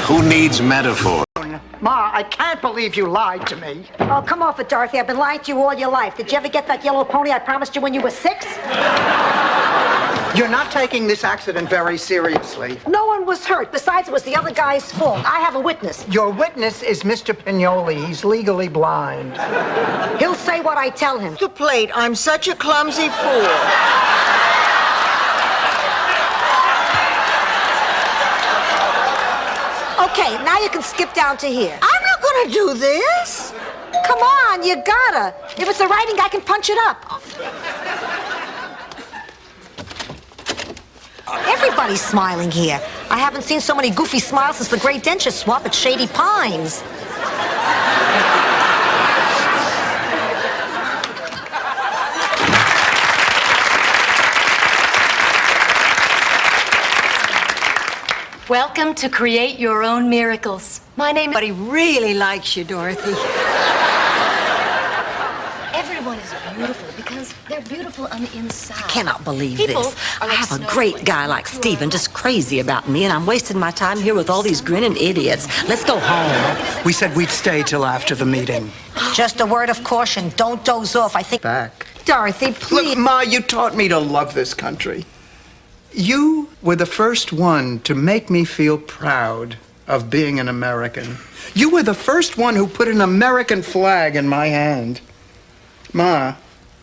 Who needs metaphor? Ma, I can't believe you lied to me. Oh, come off it, Dorothy. I've been lying to you all your life. Did you ever get that yellow pony I promised you when you were 6? You're not taking this accident very seriously. No one was hurt. Besides, it was the other guy's fault. I have a witness. Your witness is Mr. Pignoli. He's legally blind. He'll say what I tell him. The plate. I'm such a clumsy fool. Okay, now you can skip down to here. I'm not gonna do this. Come on, you gotta. If it's a writing, I can punch it up. Everybody's smiling here. I haven't seen so many goofy smiles since the great denture swap at Shady Pines. Welcome to Create Your Own Miracles. My name is... Everybody really likes you, Dorothy. Everyone is beautiful because they're beautiful on the inside. I cannot believe People this. are I like have a snow great flakes. guy like Stephen just crazy about me, and I'm wasting my time here with all these grinning idiots. Let's go home. We said we'd stay till after the meeting. Just a word of caution. Don't doze off. I think... Back. Dorothy, please. Look, Ma, you taught me to love this country. You were the first one to make me feel proud of being an American. You were the first one who put an American flag in my hand. Ma,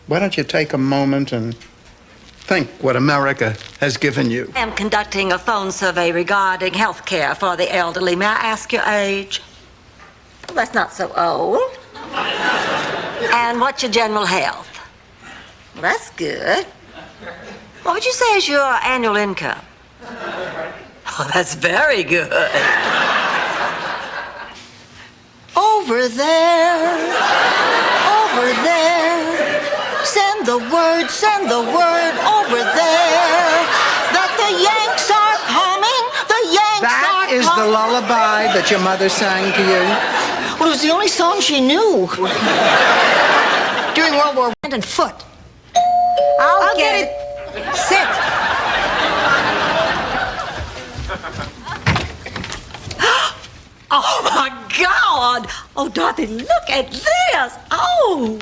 why don't you take a moment and think what America has given you? I am conducting a phone survey regarding health care for the elderly. May I ask your age? Well, that's not so old. And what's your general health? Well, that's good. What would you say is your annual income? Oh, that's very good. Over there, send the word over there, that the Yanks are coming, the Yanks are coming. That is the lullaby that your mother sang to you? Well, it was the only song she knew. During World War I. Hand and foot. I'll get it. Sit. Oh, my God! Oh, Dorothy, look at this! Oh!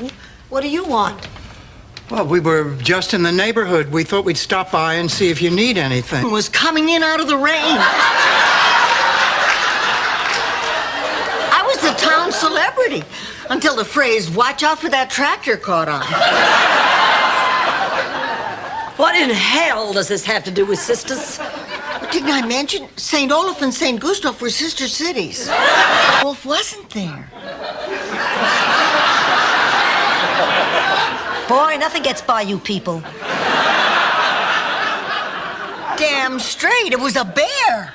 What do you want? Well, we were just in the neighborhood. We thought we'd stop by and see if you need anything. It was coming in out of the rain. I was the town celebrity until the phrase, "watch out for that tractor," caught on. What in hell does this have to do with sisters? Didn't I mention St. Olaf and St. Gustav were sister cities? Wolf wasn't there. Boy, nothing gets by you people. Damn straight, it was a bear.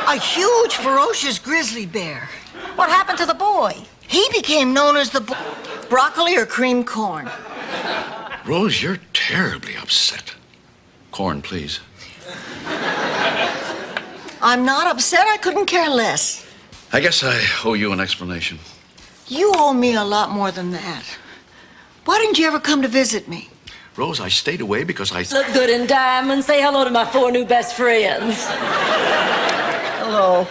A huge, ferocious grizzly bear. What happened to the boy? He became known as the broccoli or cream corn. Rose, you're terribly upset. Corn, please. I'm not upset. I couldn't care less. I guess I owe you an explanation. You owe me a lot more than that. Why didn't you ever come to visit me? Rose, I stayed away because I... Look good in diamonds. Say hello to my 4 new best friends. Hello.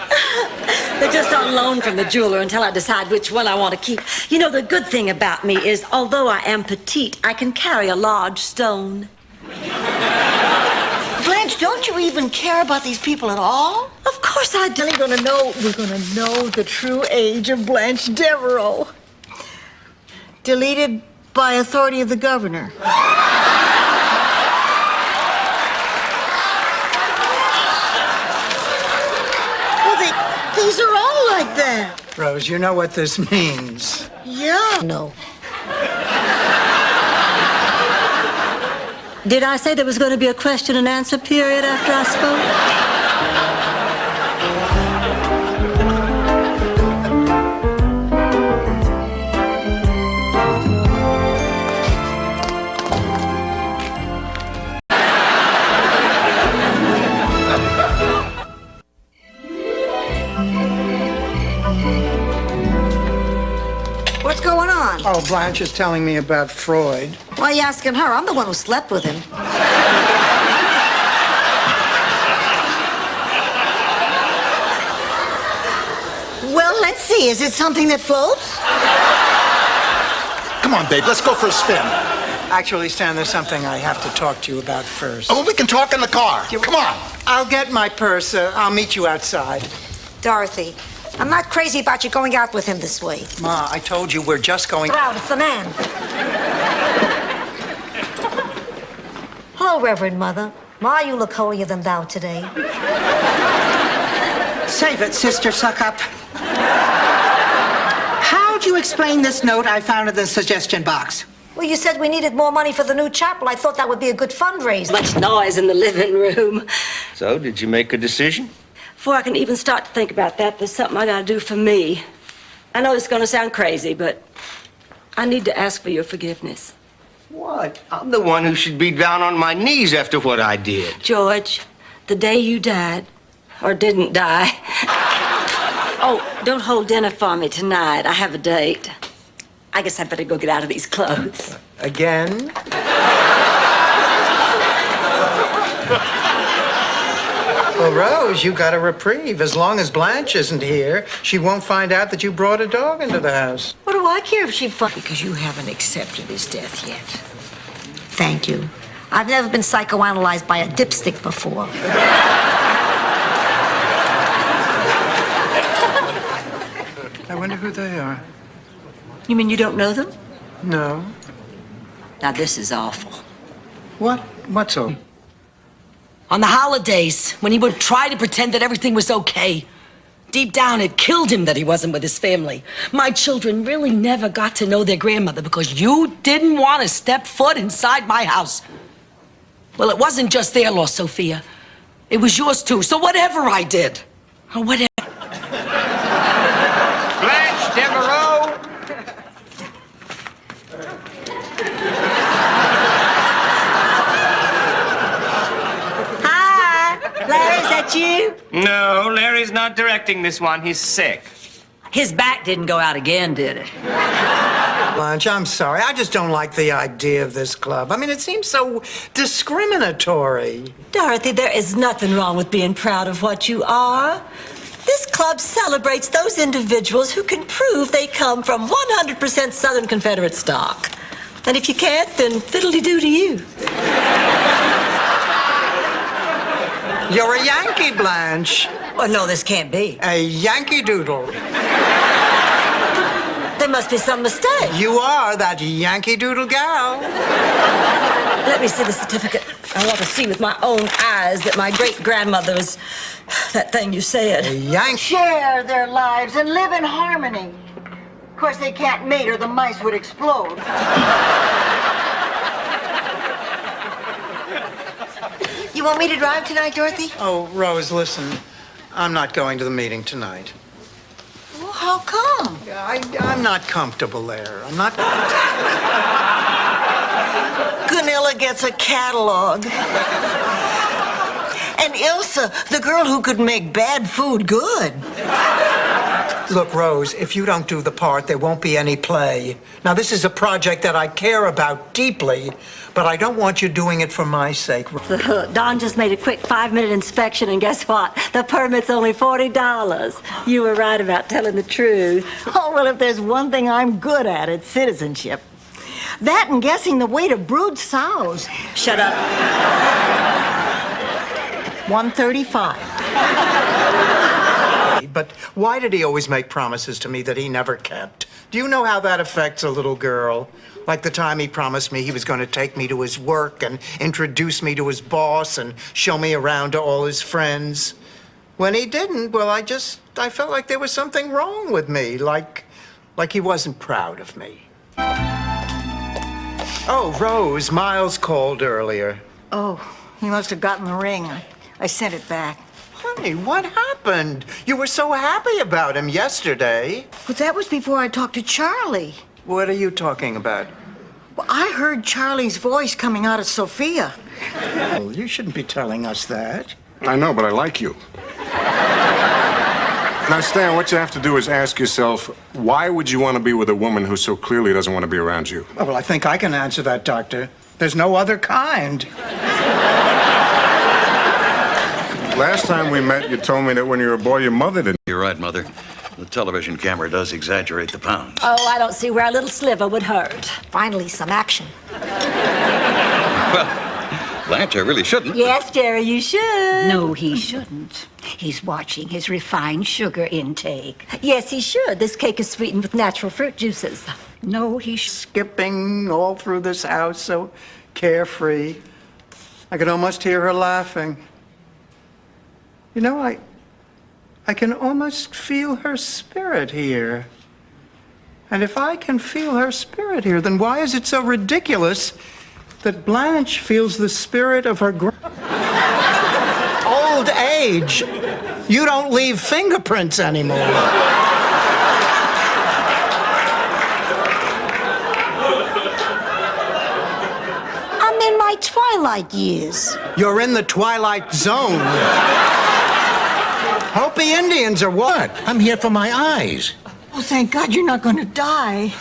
They're just on loan from the jeweler until I decide which one I want to keep. You know, the good thing about me is, although I am petite, I can carry a large stone. Blanche, don't you even care about these people at all? Of course I do. We're gonna know the true age of Blanche Devereaux. Deleted by authority of the governor. Well, these are all like that. Rose, you know what this means. Yeah. No. Did I say there was going to be a question and answer period after I spoke? What's going on? Oh, Blanche is telling me about Freud. Why are you asking her? I'm the one who slept with him. Well, let's see. Is it something that floats? Come on, babe, let's go for a spin. Actually, Stan, there's something I have to talk to you about first. Oh, we can talk in the car. Come on. I'll get my purse. I'll meet you outside. Dorothy, I'm not crazy about you going out with him this way. Ma, I told you we're just going... Out, it's the man. Hello, Reverend Mother. Ma, you look holier than thou today. Save it, Sister Suckup. How'd you explain this note I found in the suggestion box? Well, you said we needed more money for the new chapel. I thought that would be a good fundraiser. Much noise in the living room. So, did you make a decision? Before I can even start to think about that, there's something I gotta do for me. I know it's gonna sound crazy, but I need to ask for your forgiveness. What? I'm the one who should be down on my knees after what I did. George, the day you died, or didn't die. Oh, don't hold dinner for me tonight. I have a date. I guess I better go get out of these clothes. Again? Well, Rose, you got a reprieve. As long as Blanche isn't here, she won't find out that you brought a dog into the house. What do I care if she because you haven't accepted his death yet. Thank you. I've never been psychoanalyzed by a dipstick before. I wonder who they are. You mean you don't know them? No. Now, this is awful. What? What's all? On the holidays, when he would try to pretend that everything was okay, deep down it killed him that he wasn't with his family. My children really never got to know their grandmother because you didn't want to step foot inside my house. Well, it wasn't just their loss, Sophia. It was yours too. So whatever I did, or whatever. Blanche Devereaux! Hi, Larry, is that you? No, not directing this one. He's sick. His back didn't go out again, did it? Blanche, I'm sorry. I just don't like the idea of this club. I mean, it seems so discriminatory. Dorothy, there is nothing wrong with being proud of what you are. This club celebrates those individuals who can prove they come from 100% Southern Confederate stock. And if you can't, then fiddly-doo to you. You're a Yankee, Blanche. Oh, no, this can't be. A Yankee Doodle. There must be some mistake. You are that Yankee Doodle gal. Let me see the certificate. I want to see with my own eyes that my great-grandmother was that thing you said. A Yankee. Share their lives and live in harmony. Of course, they can't mate or the mice would explode. You want me to drive tonight, Dorothy? Oh, Rose, listen. I'm not going to the meeting tonight. Well, how come? I'm not comfortable there. I'm not. Gunilla gets a catalog. And Ilsa, the girl who could make bad food good. Look, Rose, if you don't do the part, there won't be any play. Now, this is a project that I care about deeply, but I don't want you doing it for my sake. Don just made a quick 5-minute inspection, and guess what? The permit's only $40. You were right about telling the truth. Oh, well, if there's one thing I'm good at, it's citizenship. That and guessing the weight of brood sows. Shut up. 135. But why did he always make promises to me that he never kept? Do you know how that affects a little girl? Like the time he promised me he was going to take me to his work and introduce me to his boss and show me around to all his friends. When he didn't, well, I felt like there was something wrong with me, like he wasn't proud of me. Oh, Rose, Miles called earlier. Oh, he must have gotten the ring. I sent it back. Honey, what happened? You were so happy about him yesterday. But that was before I talked to Charlie. What are you talking about? Well, I heard Charlie's voice coming out of Sophia. Well, you shouldn't be telling us that. I know, but I like you. Now, Stan, what you have to do is ask yourself, why would you want to be with a woman who so clearly doesn't want to be around you? Oh, well, I think I can answer that, Doctor. There's no other kind. Last time we met, you told me that when you were a boy, your mother didn't. You're right, Mother. The television camera does exaggerate the pounds. Oh, I don't see where a little sliver would hurt. Finally, some action. Well, Blanche, I really shouldn't. Yes, Jerry, you should. No, he shouldn't. He's watching his refined sugar intake. Yes, he should. This cake is sweetened with natural fruit juices. No, he should. Skipping all through this house, so carefree. I could almost hear her laughing. You know, I can almost feel her spirit here. And if I can feel her spirit here, then why is it so ridiculous that Blanche feels the spirit of her old age? You don't leave fingerprints anymore. I'm in my twilight years. You're in the twilight zone. Hopi Indians are what? I'm here for my eyes. Oh, thank God you're not going to die.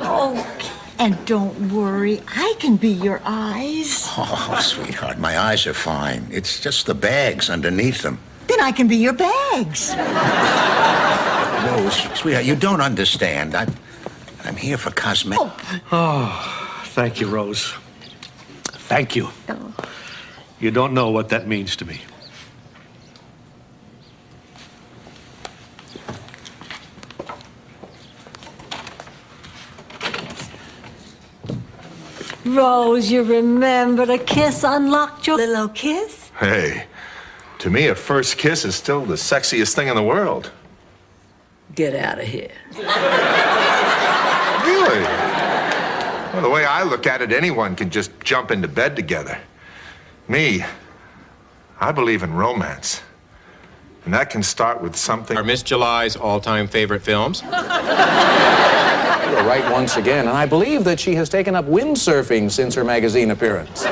Oh, and don't worry, I can be your eyes. Oh, sweetheart, my eyes are fine. It's just the bags underneath them. Then I can be your bags. Rose, sweetheart, you don't understand. I'm here for cosmetic. Oh, thank you, Rose. Thank you. You don't know what that means to me. Rose, you remembered a kiss unlocked your little kiss? Hey, to me, a first kiss is still the sexiest thing in the world. Get out of here. Really? Well, the way I look at it, anyone can just jump into bed together. Me, I believe in romance. And that can start with something. Are Miss July's all-time favorite films? You were right once again, and I believe that she has taken up windsurfing since her magazine appearance.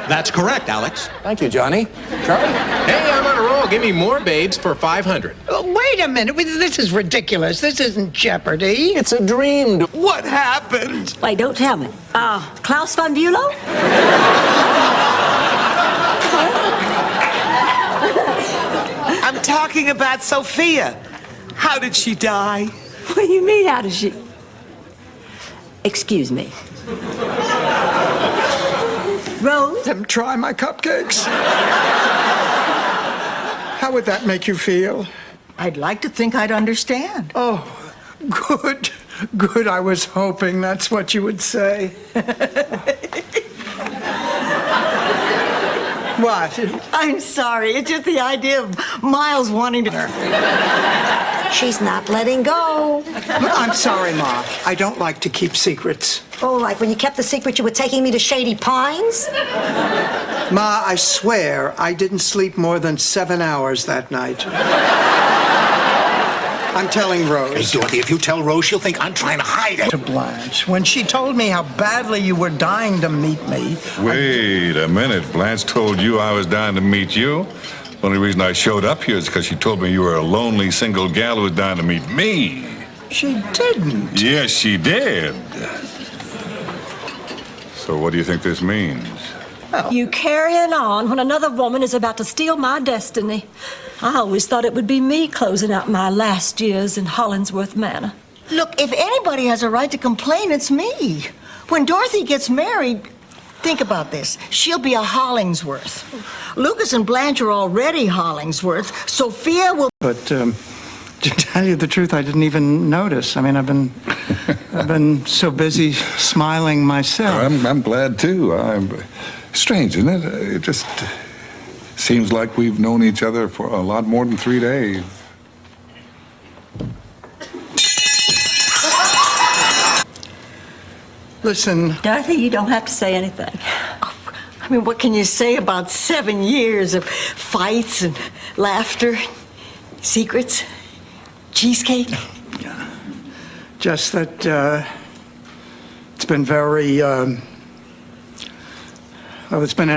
That's correct, Alex. Thank you, Johnny. Charlie? Hey, I'm on a roll. No, give me more babes for 500. Wait a minute. This is ridiculous. This isn't Jeopardy. It's a dream. What happened? Wait, don't tell me. Klaus von Bülow? I'm talking about Sophia. How did she die? What do you mean, how did she? Excuse me. Rose? Let me try my cupcakes. How would that make you feel? I'd like to think I'd understand. Oh, good. Good. I was hoping that's what you would say. What? I'm sorry. It's just the idea of Miles wanting to... She's not letting go. I'm sorry, Ma. I don't like to keep secrets. Oh, like when you kept the secret you were taking me to Shady Pines? Ma, I swear I didn't sleep more than 7 hours that night. I'm telling Rose. Hey, Dorothy, if you tell Rose, she'll think I'm trying to hide it. To Blanche, when she told me how badly you were dying to meet me. Wait a minute. Blanche told you I was dying to meet you? The only reason I showed up here is because she told me you were a lonely single gal who was dying to meet me. She didn't. Yes, she did. So what do you think this means? You carrying on when another woman is about to steal my destiny. I always thought it would be me closing out my last years in Hollingsworth Manor. Look, if anybody has a right to complain, it's me. When Dorothy gets married, think about this. She'll be a Hollingsworth. Lucas and Blanche are already Hollingsworth. Sophia will... But, to tell you the truth, I didn't even notice. I mean, I've been so busy smiling myself. I'm glad, too. Strange, isn't it? It just seems like we've known each other for a lot more than 3 days. Listen. Dorothy, you don't have to say anything. I mean, what can you say about 7 years of fights and laughter, secrets, cheesecake? Just that it's been very, it's been an